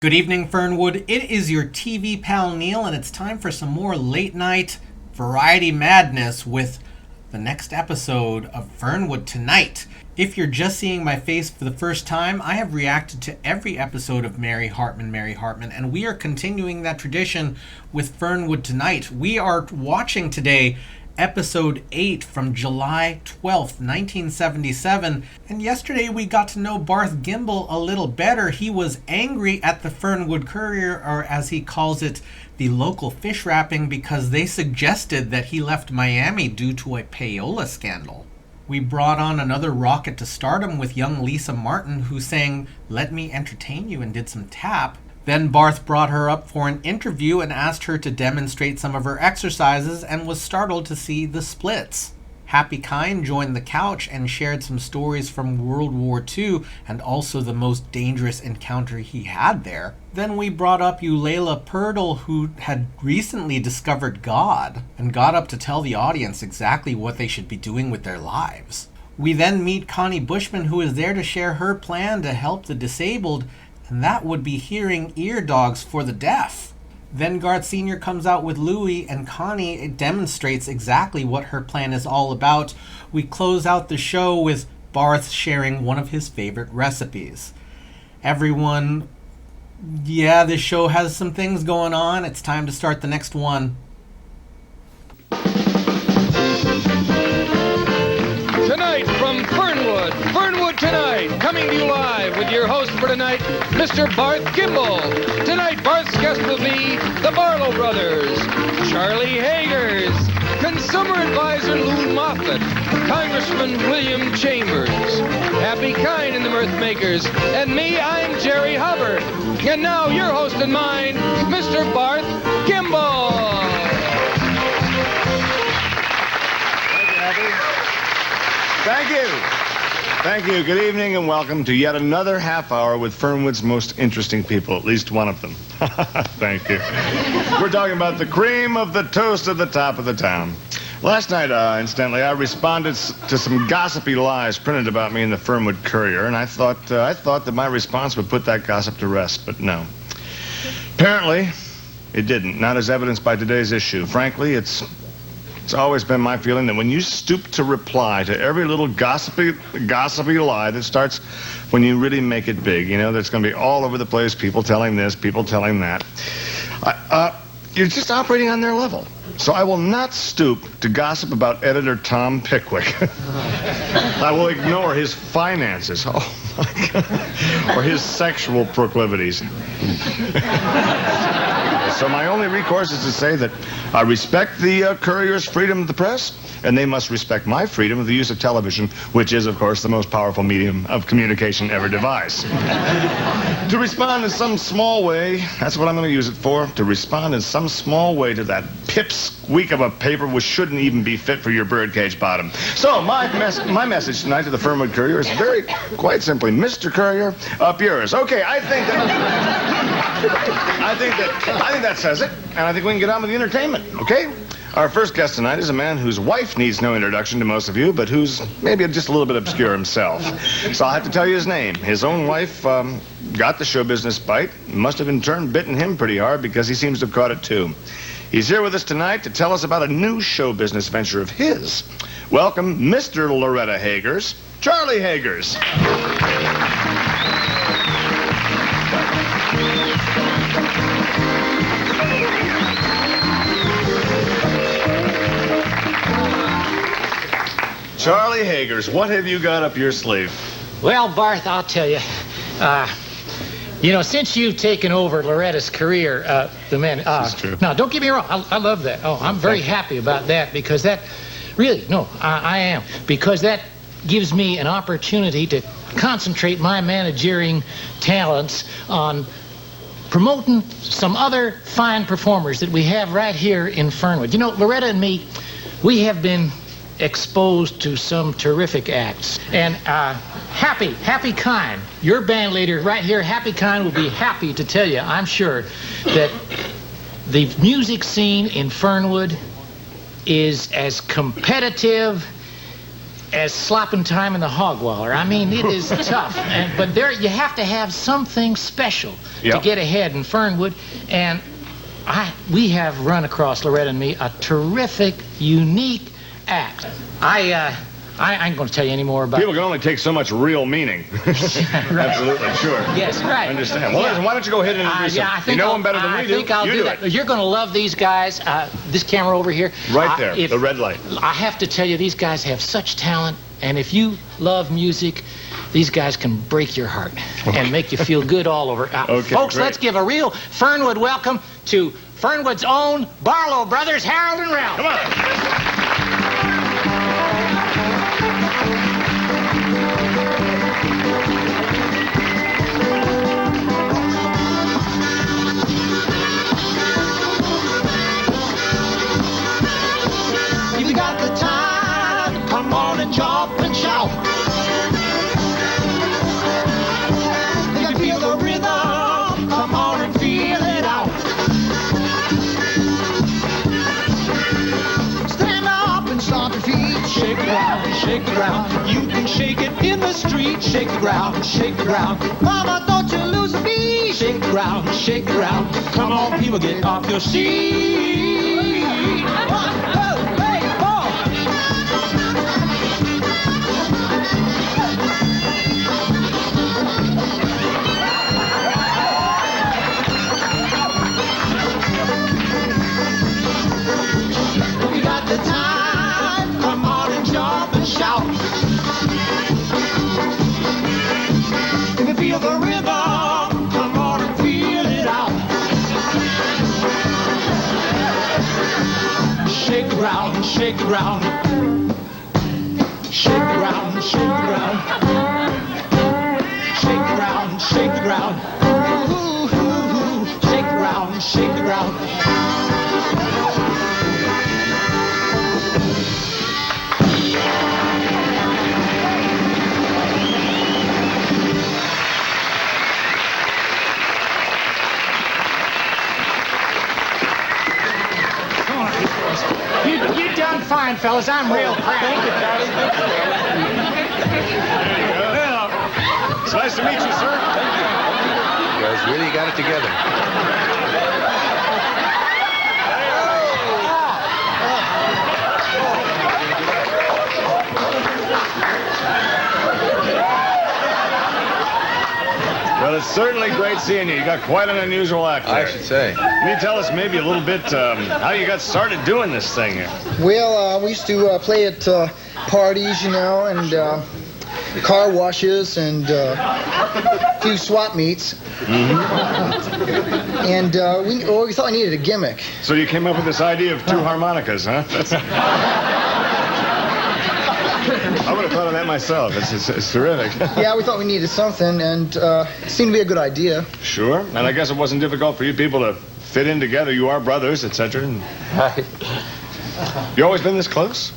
Good evening, Fernwood. It is your TV pal Neil, and it's time for some more late night variety madness with the next episode of Fernwood Tonight. If you're just seeing my face for the first time, I have reacted to every episode of Mary Hartman, and we are continuing that tradition with Fernwood Tonight. We are watching today Episode 8 from July 12th, 1977. And yesterday we got to know Barth Gimbel a little better. He was angry at the Fernwood Courier, or as he calls it, the local fish wrapping, because they suggested that he left Miami due to a payola scandal. We brought on another rocket to stardom with young Lisa Martin, who sang "Let Me Entertain You" and did some tap. Then Barth brought her up for an interview and asked her to demonstrate some of her exercises and was startled to see the splits. Happy Kind joined the couch and shared some stories from World War II and also the most dangerous encounter he had there. Then we brought up Eulalia Purdle, who had recently discovered God and got up to tell the audience exactly what they should be doing with their lives. We then meet Connie Bushman, who is there to share her plan to help the disabled, and that would be hearing ear dogs for the deaf. Then Garth Sr. comes out with Louie, and Connie demonstrates exactly what her plan is all about. We close out the show with Barth sharing one of his favorite recipes. Everyone, this show has some things going on. It's time to start the next one. Tonight from Fernwood, Fernwood Tonight, coming to you live with your host for tonight, Mr. Barth Gimbel. Tonight, Barth's guest will be the Barlow Brothers, Charlie Hagers, Consumer Advisor Lou Moffat, Congressman William Chambers, Happy Kind and the Mirth Makers, and me, I'm Jerry Hubbard. And now, your host and mine, Mr. Barth Gimbel. Thank you. Thank you. Good evening and welcome to yet another half hour with Fernwood's most interesting people, at least one of them. Thank you. We're talking about the cream of the toast at the top of the town. Last night, incidentally, I responded to some gossipy lies printed about me in the Fernwood Courier, and I thought that my response would put that gossip to rest, but no. Apparently, it didn't, not as evidenced by today's issue. Frankly, It's always been my feeling that when you stoop to reply to every little gossipy lie that starts when you really make it big, that's going to be all over the place, people telling this, people telling that, you're just operating on their level. So I will not stoop to gossip about editor Tom Pickwick. I will ignore his finances, oh my God, or his sexual proclivities. So my only recourse is to say that I respect the Courier's freedom of the press, and they must respect my freedom of the use of television, which is, of course, the most powerful medium of communication ever devised. To respond in some small way, that's what I'm going to use it for, to respond in some small way to that pipsqueak of a paper which shouldn't even be fit for your birdcage bottom. So my message tonight to the Fernwood Courier is very, quite simply, Mr. Courier, up yours. Okay, I think that says it, and I think we can get on with the entertainment, okay? Our first guest tonight is a man whose wife needs no introduction to most of you, but who's maybe just a little bit obscure himself. So I'll have to tell you his name. His own wife got the show business bite, must have in turn bitten him pretty hard because he seems to have caught it too. He's here with us tonight to tell us about a new show business venture of his. Welcome, Mr. Loretta Hagers, Charlie Hagers. Charlie Hagers, what have you got up your sleeve? Well, Barth, I'll tell you. Since you've taken over Loretta's career, the man... This is true. Now, don't get me wrong. I love that. Oh, I'm very happy about that because that... Really, no, I am. Because that gives me an opportunity to concentrate my managerial talents on promoting some other fine performers that we have right here in Fernwood. Loretta and me, we have been exposed to some terrific acts. And Happy Kind, your band leader right here, Happy Kind, will be happy to tell you, I'm sure, that the music scene in Fernwood is as competitive as slopping time in the hog waller. I mean, it is tough. But there, you have to have something special to get ahead in Fernwood. And we have run across, Loretta and me, a terrific, unique act. I ain't going to tell you any more about it. People can only take so much real meaning. Right. Absolutely, sure. Yes, right. I understand. Well, listen, why don't you go ahead and introduce them? I think you know them better than we do. I think I'll do that. You're going to love these guys. This camera over here. Right there, the red light. I have to tell you, these guys have such talent. And if you love music, these guys can break your heart and make you feel good all over. Folks, great. Let's give a real Fernwood welcome to Fernwood's own Barlow brothers, Harold and Ralph. Come on. If you got the time, come on and jump and shout. If you feel the rhythm, come on and feel it out. Stand up and stomp your feet. Shake the ground, shake the ground. You can shake it in the street. Shake the ground, shake the ground. Mama, don't you lose a beat. Shake the ground, shake the ground. Come on, people, get off your seat. 1, 2, 3, 4. If you got the time, come on and jump and shout. If you feel the rhythm, come on and feel it out. Shake the ground, shake the ground. Shake the ground, shake the ground. Shake the ground, shake the ground. Ooh, ooh, ooh. Shake the ground, shake the ground. You done fine, fellas. I'm real proud. Thank you, Charlie. It's nice to meet you, sir. You guys really got it together. Well, it's certainly great seeing you. You got quite an unusual act there. I should say. Can you tell us maybe a little bit how you got started doing this thing here? Well, we used to play at parties, you know, and car washes and a few swap meets. Mm-hmm. And we thought we needed a gimmick. So you came up with this idea of 2 harmonicas, huh? I would have thought of that myself. It's terrific. Yeah, we thought we needed something, and it seemed to be a good idea. Sure. And I guess it wasn't difficult for you people to fit in together. You are brothers, etc. Right. You always been this close?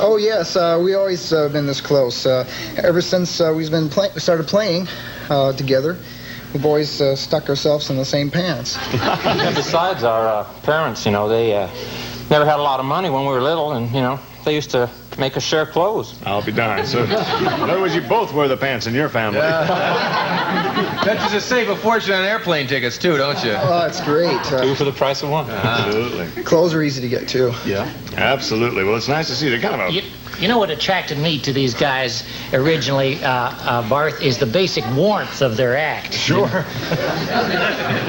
Oh, yes, we always been this close. Ever since we started playing together, we've always stuck ourselves in the same pants. And besides, our parents, you know, they never had a lot of money when we were little, and, you know, they used to make us share clothes. I'll be darned. So, in other words, you both wear the pants in your family. Bet you just save a fortune on airplane tickets, too, don't you? Oh, that's great. 2 for the price of 1. Absolutely. Clothes are easy to get, too. Yeah. Absolutely. Well, it's nice to see. They're kind of a... You know what attracted me to these guys originally, Barth, is the basic warmth of their act. Sure. Well,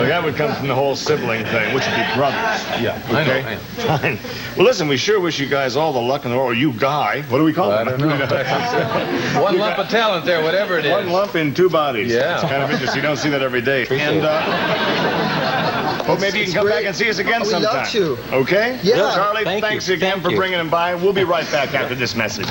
that would come from the whole sibling thing, which would be brothers. Yeah, Okay? I know. Fine. Well, listen, we sure wish you guys all the luck in the world. Or you guy. What do we call I it? don't know. One lump of talent there, whatever it is. One lump in 2 bodies. Yeah. It's kind of interesting. You don't see that every day. And, well, maybe you can come back and see us again We'd sometime. love to. Okay? Yeah. Charlie, Thank you. thanks again Thank for you. bringing him by. We'll be right back after this message.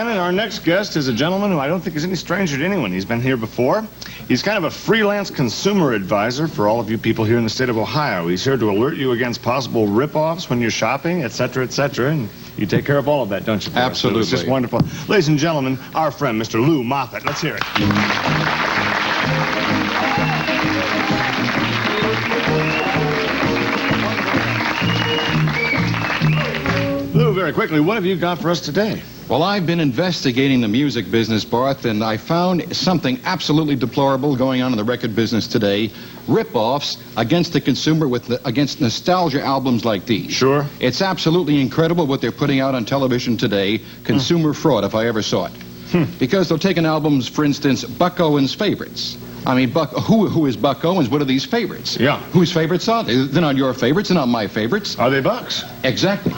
again, and our next guest is a gentleman who I don't think is any stranger to anyone. He's been here before. He's kind of a freelance consumer advisor for all of you people here in the state of Ohio. He's here to alert you against possible rip-offs when you're shopping, etc., etc., and you take care of all of that, don't you, Boris? Absolutely. It's just wonderful. Ladies and gentlemen, our friend, Mr. Lou Moffat. Let's hear it. Lou, very quickly, what have you got for us today? Well, I've been investigating the music business, Barth, and I found something absolutely deplorable going on in the record business today. Rip-offs against the consumer against nostalgia albums like these. Sure. It's absolutely incredible what they're putting out on television today. Consumer fraud, if I ever saw it. Because they'll take an album's, for instance, Buck Owens' favorites. I mean, who is Buck Owens? What are these favorites? Yeah. Whose favorites are they? They're not your favorites. They're not my favorites. Are they Bucks? Exactly.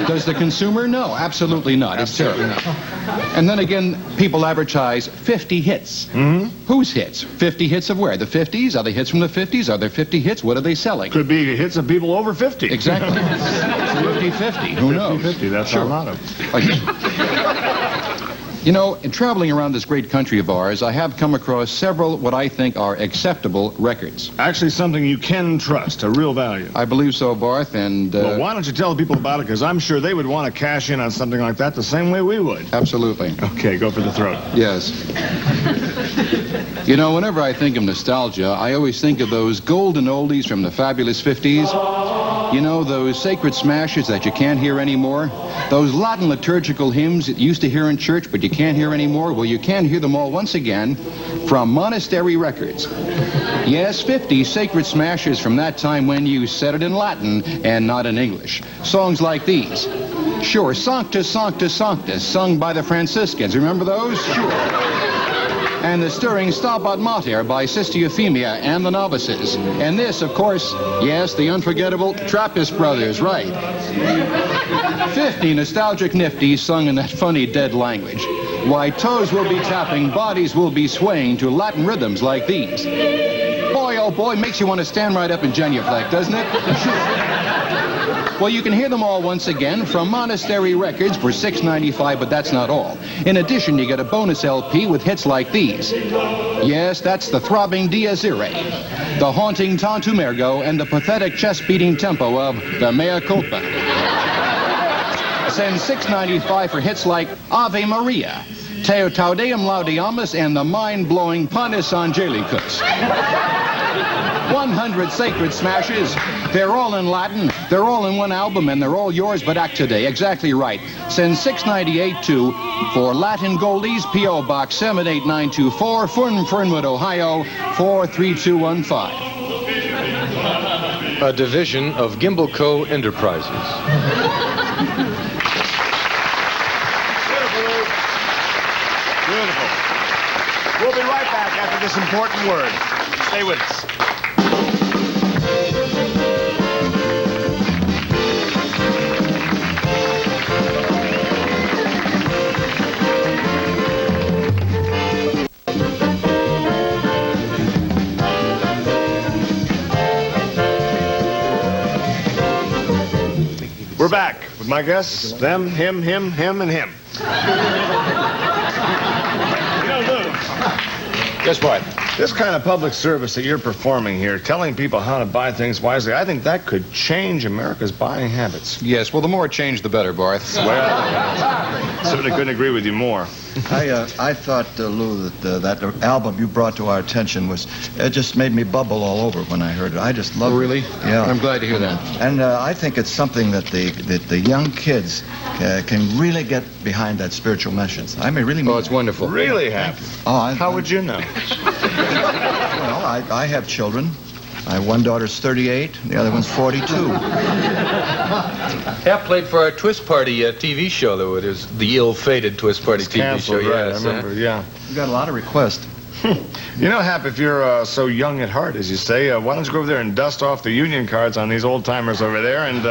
Does the consumer? No, absolutely not. Absolutely It's terrible. And then again, people advertise 50 hits. Whose hits? 50 hits of where? The 50s? Are they hits from the 50s? Are there 50 hits? What are they selling? Could be hits of people over 50. Exactly. 50-50. Who knows? 50-50, that's Sure. our motto. You know, in traveling around this great country of ours, I have come across several what I think are acceptable records. Actually, something you can trust, a real value. I believe so, Barth, and... Well, why don't you tell people about it? Because I'm sure they would want to cash in on something like that the same way we would. Absolutely. Okay, go for the throat. Yes. You know, whenever I think of nostalgia, I always think of those golden oldies from the fabulous 50s. You know, those sacred smashes that you can't hear anymore. Those Latin liturgical hymns that you used to hear in church, but you can't hear anymore. Well, you can hear them all once again from Monastery Records. Yes, 50 sacred smashes from that time when you said it in Latin and not in English. Songs like these. Sure, Sanctus, Sanctus, Sanctus, sung by the Franciscans. Remember those? Sure. And the stirring Stabat Mater by Sister Euphemia and the Novices. And this, of course, yes, the unforgettable Trappist Brothers, right. 50 nostalgic nifties sung in that funny dead language. Why, toes will be tapping, bodies will be swaying to Latin rhythms like these. Boy, oh boy, makes you want to stand right up and genuflect, doesn't it? Well, you can hear them all once again from Monastery Records for $6.95, but that's not all. In addition, you get a bonus LP with hits like these. Yes, that's the throbbing Dies Irae, the haunting Tantum Ergo, and the pathetic chest-beating tempo of the Mea Culpa. Send $6.95 for hits like Ave Maria, Teo Taudeum Laudeamus, and the mind-blowing Panis Angelicus. 100 sacred smashes. They're all in Latin. They're all in one album, and they're all yours, but act today. Exactly right. Send $6.98 to for Latin Goldies, P.O. Box 78924, Fernwood, Ohio 43215. A division of Gimbal Co. Enterprises. Beautiful. We'll be right back after this important word. Stay with us. We're back with my guests, them, him, and him. You know, Lou. Guess what? This kind of public service that you're performing here, telling people how to buy things wisely, I think that could change America's buying habits. Yes, well, the more change, the better, Barth. Well, certainly couldn't agree with you more. I thought, Lou, that that album you brought to our attention it just made me bubble all over when I heard it. I just love it. Really? Yeah. I'm glad to hear that. And I think it's something that the young kids can really get behind that spiritual message. I mean, really. Oh, it's wonderful. Really happy. How would you know? Well, I have children. One daughter's 38, the other one's 42. Hap played for our Twist Party TV show, though. It is the ill-fated Twist Party TV Canceled, show. right, Yes, I remember, yeah. We got a lot of requests. You know, Hap, if you're so young at heart, as you say, why don't you go over there and dust off the union cards on these old-timers over there and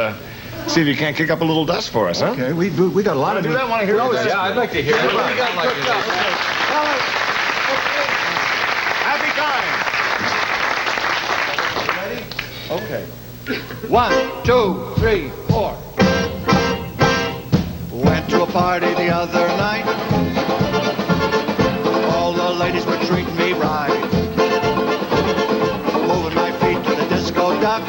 see if you can't kick up a little dust for us, huh? Okay, we got a lot of... Do that? Want to hear it? Yeah, I'd like to hear it. What do you got cooked up? Happy time. Okay. 1, 2, 3, 4. When went to a party the other night. All the ladies were treating me right. Moving my feet to the disco duck.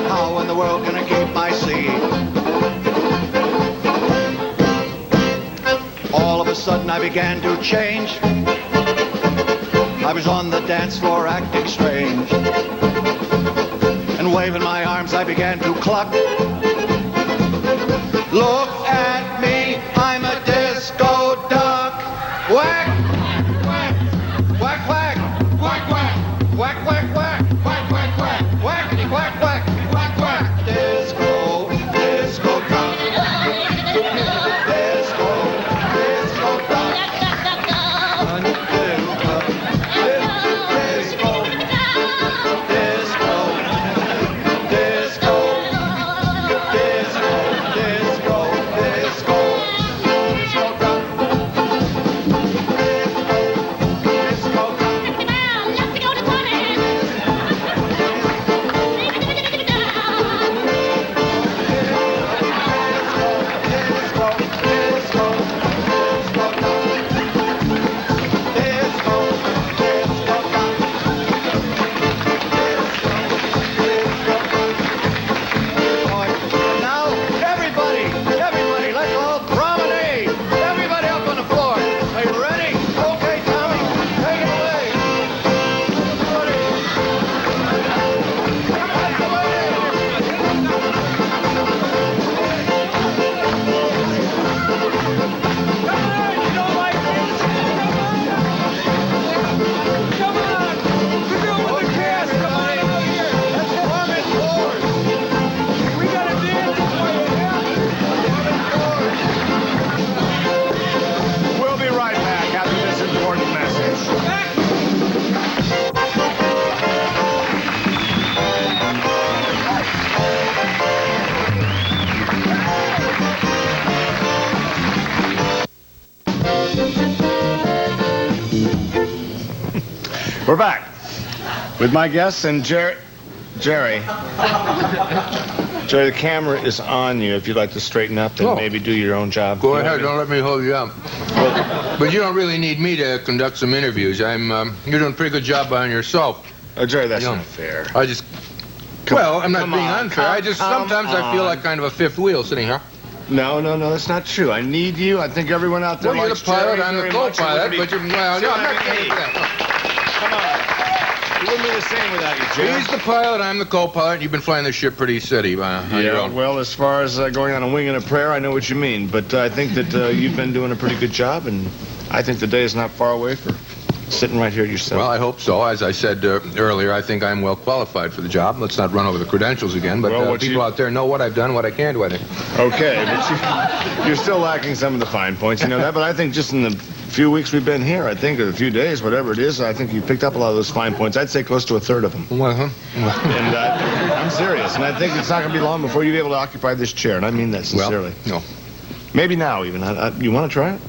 How in the world can I keep my seat? All of a sudden I began to change. I was on the dance floor acting strange. And waving my arms I began to cluck. Look at me, I'm a disco duck. Whack, whack, whack, whack, whack, whack, whack, whack, whack, whack, whack, whack, whackity, whack, whack, whack, whack. Disco, disco duck. Disco, disco duck. We're back with my guests and Jerry. Jerry, the camera is on you. If you'd like to straighten up and maybe do your own job. Go ahead. Don't let me hold you up. But you don't really need me to conduct some interviews. You're doing a pretty good job by yourself. Oh, Jerry, that's not fair. I'm not being unfair. Sometimes I feel like kind of a fifth wheel sitting here. No, that's not true. I need you. I think everyone out there likes Jerry. You're the pilot, I'm the co-pilot, but I'm not getting that. Come on. It wouldn't be the same without you, Jerry. He's the pilot, I'm the co-pilot. You've been flying this ship pretty steady on your own. Well, as far as going on a wing and a prayer, I know what you mean. But I think that you've been doing a pretty good job, and I think the day is not far away for sitting right here yourself. Well, I hope so. As I said earlier, I think I'm well qualified for the job. Let's not run over the credentials again, but people out there know what I've done, what I can do, I think. Okay, but you're still lacking some of the fine points, you know that, but I think just in the few weeks we've been here, I think, or a few days, whatever it is, I think you picked up a lot of those fine points. I'd say close to a third of them. And I'm serious, and I think it's not going to be long before you'll be able to occupy this chair, and I mean that sincerely. Well, no. Maybe now, even. You want to try it?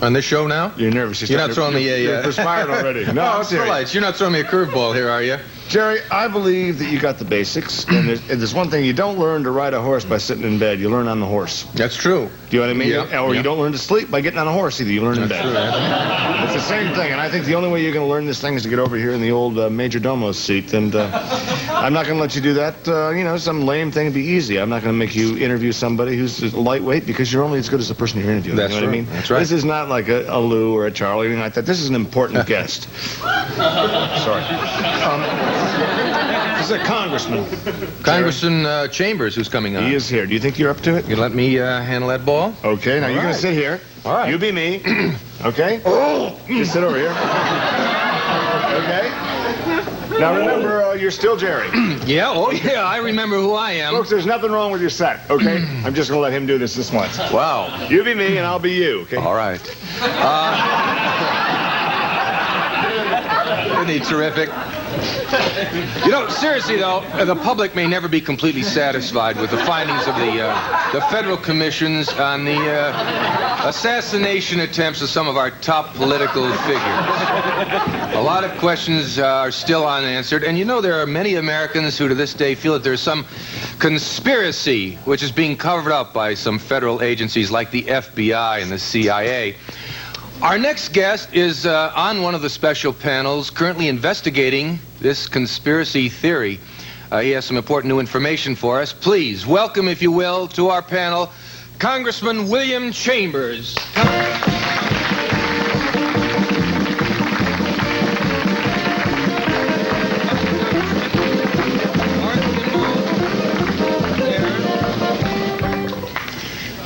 On this show now? You're nervous. You're not throwing me a... You're perspired already. No, it's lights. You're not throwing me a curveball here, are you? Jerry, I believe that you got the basics. And there's one thing. You don't learn to ride a horse by sitting in bed. You learn on the horse. That's true. Do you know what I mean? Yeah. Or you don't learn to sleep by getting on a horse either. You learn in bed. True, It's the same thing. And I think the only way you're going to learn this thing is to get over here in the old Major Domo's seat. And I'm not going to let you do that. Some lame thing would be easy. I'm not going to make you interview somebody who's lightweight because you're only as good as the person you're interviewing. That's you know what I mean? That's right. This is not like a Lou or a Charlie or anything like that. This is an important guest. Sorry. This is a congressman. Congressman Chambers, who's coming on. He is here. Do you think you're up to it? You let me handle that ball? Okay, now you're going to sit here. All right. You be me. Okay? Just sit over here. Okay? Now remember, you're still Jerry. Yeah, I remember who I am. Folks, there's nothing wrong with your set, okay? I'm just going to let him do this once. Wow. You be me and I'll be you, okay? All right. Isn't he terrific? You know, seriously though, the public may never be completely satisfied with the findings of the federal commissions on the assassination attempts of some of our top political figures. A lot of questions are still unanswered, and you know there are many Americans who to this day feel that there's some conspiracy which is being covered up by some federal agencies like the FBI and the CIA. Our next guest is on one of the special panels currently investigating this conspiracy theory. He has some important new information for us. Please welcome, if you will, to our panel, Congressman William Chambers.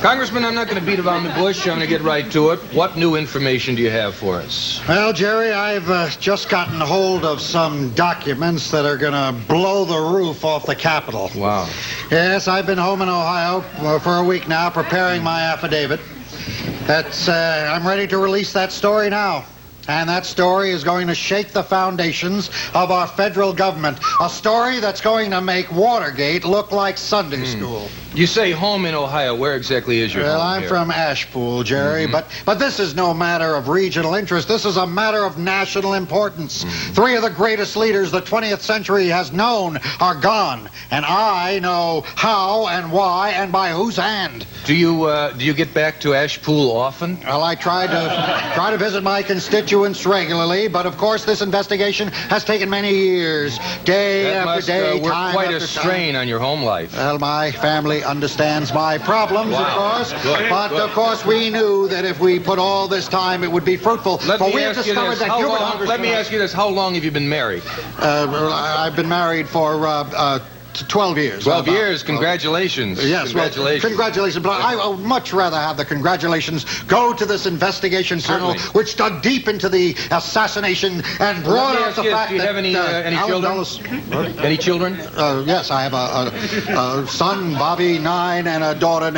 Congressman, I'm not going to beat around the bush. I'm going to get right to it. What new information do you have for us? Well, Jerry, I've just gotten hold of some documents that are going to blow the roof off the Capitol. Wow. Yes, I've been home in Ohio for a week now preparing my affidavit. I'm ready to release that story now. And that story is going to shake the foundations of our federal government. A story that's going to make Watergate look like Sunday school. You say home in Ohio. Where exactly is your home? Well, I'm here? from Ashpool, Jerry, but this is no matter of regional interest. This is a matter of national importance. Three of the greatest leaders the 20th century has known are gone, and I know how and why and by whose hand. Do you get back to Ashpool often? Well, I try to visit my constituents regularly, but of course this investigation has taken many years, day after day, work time quite after a strain on your home life. Well, my family understands my problems, of course, but of course we knew that if we put all this time, it would be fruitful. Let me ask you this: How long have you been married? I've been married for 12 years. 12 years. Congratulations. Yes, congratulations. Well, congratulations. But I would much rather have the congratulations go to this investigation panel, which dug deep into the assassination and brought out the fact that... Do you have any children? Any children? Yes, I have a son, Bobby, 9, and a daughter,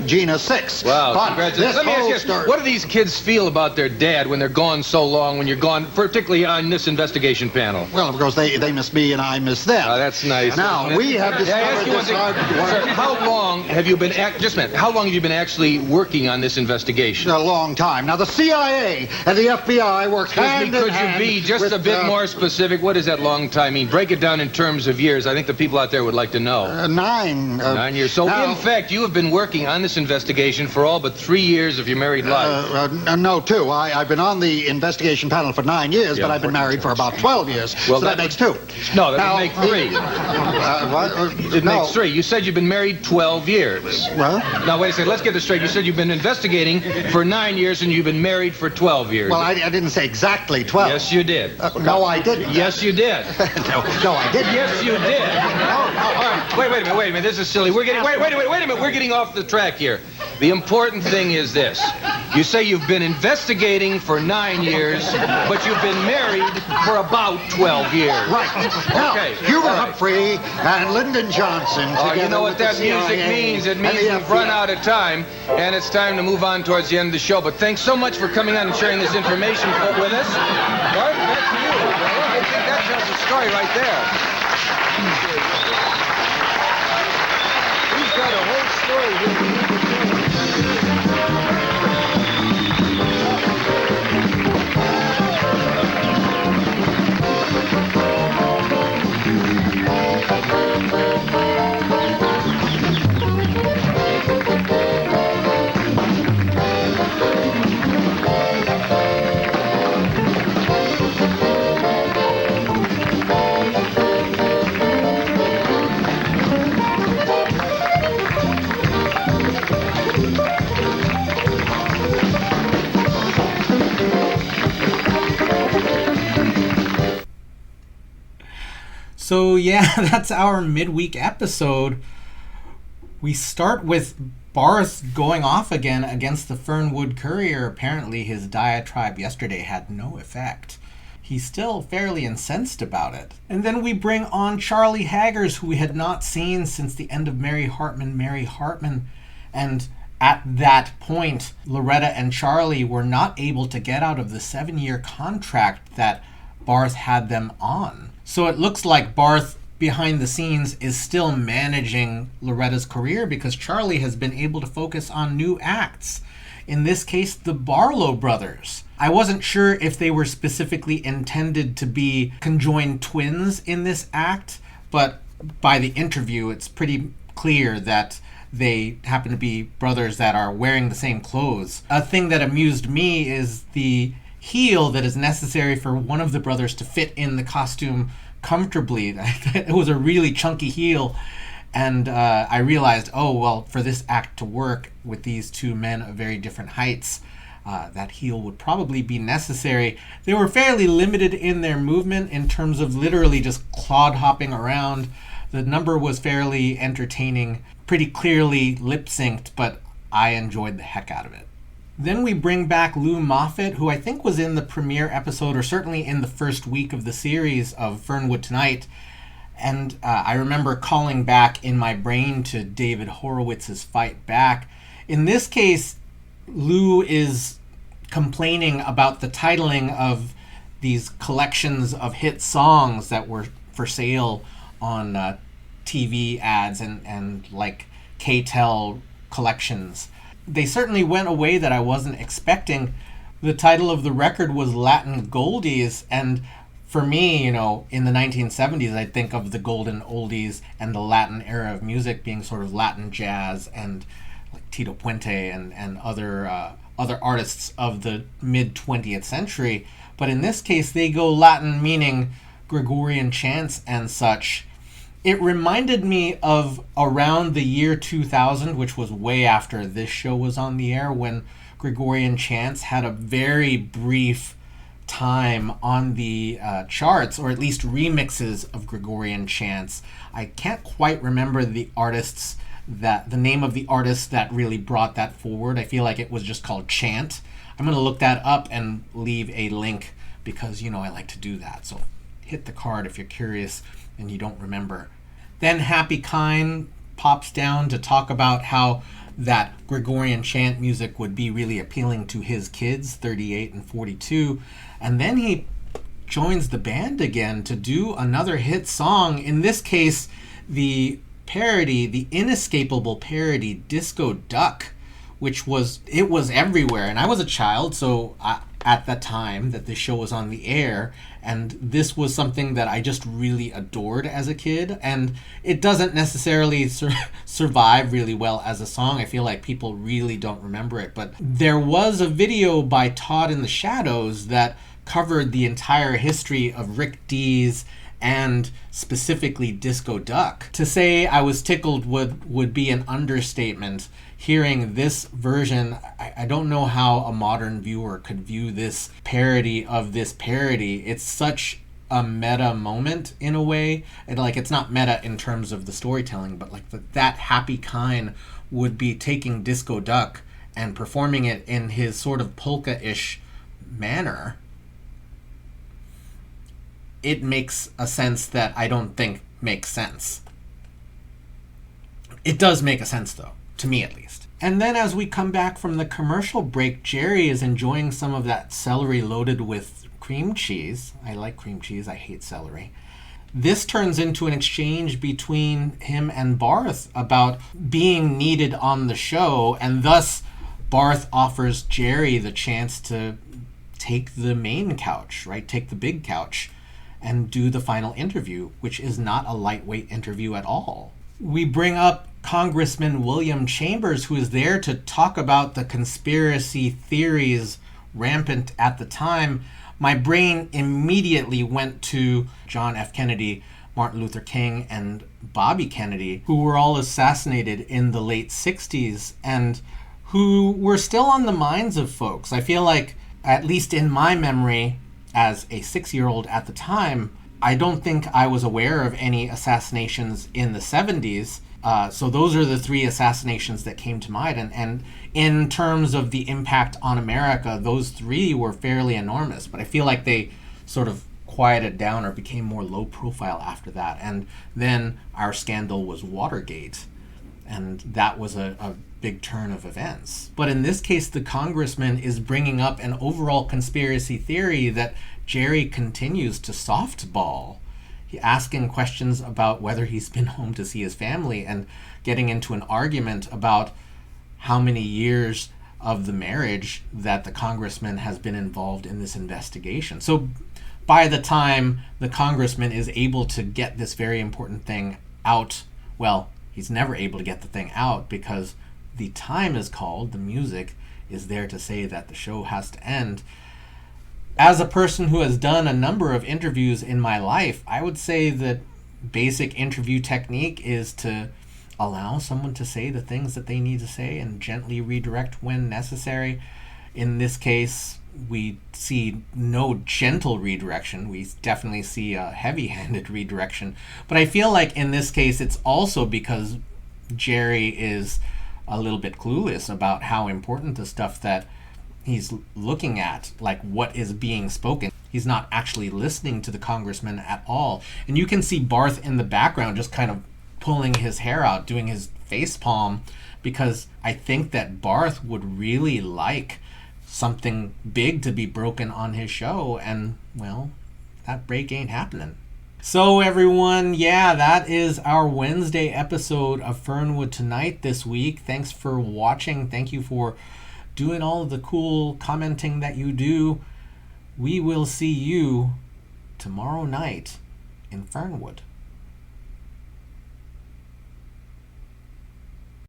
Gina, 6. Wow, but congratulations. Let me ask you, what do these kids feel about their dad when they're gone so long, when you're gone, particularly on this investigation panel? Well, of course, they miss me and I miss them. That's nice. Now, we have discovered this hard work. Sir, how long have you been actually working on this investigation? A long time. Now, the CIA and the FBI work hand in hand. Could you be just a bit more specific? What does that long time mean? Break it down in terms of years. I think the people out there would like to know. 9. 9 years. So, in fact, you have been working on this investigation for all but 3 years of your married life. No, 2. I've been on the investigation panel for 9 years, but I've been married for about 12 years. Well, so that makes 2. No, that would make 3. It makes 3. You said you've been married 12 years. Well? Now, wait a second. Let's get this straight. You said you've been investigating for 9 years and you've been married for 12 years. Well, I didn't say exactly 12. Yes, you did. No, I didn't. Yes, you did. No, I didn't. Yes, you did. All right. Wait a minute. This is silly. Wait a minute. We're getting off the track here. The important thing is this. You say you've been investigating for 9 years, but you've been married for about 12 years. Right. Now, okay. Hubert Humphrey and Lyndon Johnson together. You know what that music means? It means we've run out of time, and it's time to move on towards the end of the show. But thanks so much for coming on and sharing this information with us. Bart, back to you. I think that tells the story right there. We've got a whole story here. So yeah, that's our midweek episode. We start with Barth going off again against the Fernwood Courier. Apparently his diatribe yesterday had no effect. He's still fairly incensed about it. And then we bring on Charlie Haggers, who we had not seen since the end of Mary Hartman. And at that point, Loretta and Charlie were not able to get out of the 7-year contract that Barth had them on. So it looks like Barth, behind the scenes, is still managing Loretta's career because Charlie has been able to focus on new acts. In this case, the Barlow brothers. I wasn't sure if they were specifically intended to be conjoined twins in this act, but by the interview, it's pretty clear that they happen to be brothers that are wearing the same clothes. A thing that amused me is the heel that is necessary for one of the brothers to fit in the costume comfortably. It was a really chunky heel, and I realized, oh, well, for this act to work with these two men of very different heights, that heel would probably be necessary. They were fairly limited in their movement in terms of literally just clod hopping around. The number was fairly entertaining, pretty clearly lip-synced, but I enjoyed the heck out of it. Then we bring back Lou Moffat, who I think was in the premiere episode, or certainly in the first week of the series of Fernwood Tonight. And I remember calling back in my brain to David Horowitz's Fight Back. In this case, Lou is complaining about the titling of these collections of hit songs that were for sale on TV ads and like K-Tel collections. They certainly went a way that I wasn't expecting. The title of the record was Latin Goldies, and for me, you know, in the 1970s, I think of the golden oldies and the Latin era of music being sort of Latin jazz and like Tito Puente and other artists of the mid-20th century. But in this case, they go Latin, meaning Gregorian chants and such. It reminded me of around the year 2000, which was way after this show was on the air, when Gregorian chants had a very brief time on the charts, or at least remixes of Gregorian chants. I can't quite remember the name of the artist that really brought that forward. I feel like it was just called Chant. I'm going to look that up and leave a link because, you know, I like to do that. So hit the card if you're curious and you don't remember. Then Happy Kine pops down to talk about how that Gregorian chant music would be really appealing to his kids, 38 and 42. And then he joins the band again to do another hit song. In this case, the parody, the inescapable parody, Disco Duck, which was everywhere. And I was a child, so at that time that this show was on the air, and this was something that I just really adored as a kid. And it doesn't necessarily survive really well as a song. I feel like people really don't remember it. But there was a video by Todd in the Shadows that covered the entire history of Rick Dees and specifically Disco Duck. To say I was tickled would be an understatement. Hearing this version, I don't know how a modern viewer could view this parody of this parody. It's such a meta moment in a way. And like, it's not meta in terms of the storytelling, but like that Happy Kine would be taking Disco Duck and performing it in his sort of polka-ish manner. It makes a sense that I don't think makes sense. It does make a sense though, to me at least. And then as we come back from the commercial break, Jerry is enjoying some of that celery loaded with cream cheese. I like cream cheese, I hate celery. This turns into an exchange between him and Barth about being needed on the show, and thus Barth offers Jerry the chance to take the main couch, right? Take the big couch and do the final interview, which is not a lightweight interview at all. We bring up Congressman William Chambers, who is there to talk about the conspiracy theories rampant at the time. My brain immediately went to John F. Kennedy, Martin Luther King, and Bobby Kennedy, who were all assassinated in the late 60s and who were still on the minds of folks. I feel like, at least in my memory, as a 6-year-old at the time, I don't think I was aware of any assassinations in the 70s. So those are the 3 assassinations that came to mind. And in terms of the impact on America, those 3 were fairly enormous. But I feel like they sort of quieted down or became more low profile after that. And then our scandal was Watergate. And that was a big turn of events. But in this case, the congressman is bringing up an overall conspiracy theory that Jerry continues to softball, asking questions about whether he's been home to see his family and getting into an argument about how many years of the marriage that the congressman has been involved in this investigation. So by the time the congressman is able to get this very important thing out, well, he's never able to get the thing out because the time is called, the music is there to say that the show has to end. As a person who has done a number of interviews in my life, I would say that basic interview technique is to allow someone to say the things that they need to say and gently redirect when necessary. In this case, we see no gentle redirection. We definitely see a heavy-handed redirection. But I feel like in this case, it's also because Jerry is a little bit clueless about how important the stuff that he's looking at, like what is being spoken. He's not actually listening to the congressman at all. And you can see Barth in the background just kind of pulling his hair out, doing his face palm, because I think that Barth would really like something big to be broken on his show, and, well, that break ain't happening. So everyone, yeah, that is our Wednesday episode of Fernwood Tonight this week. Thanks for watching. Thank you for doing all of the cool commenting that you do. We will see you tomorrow night in Fernwood.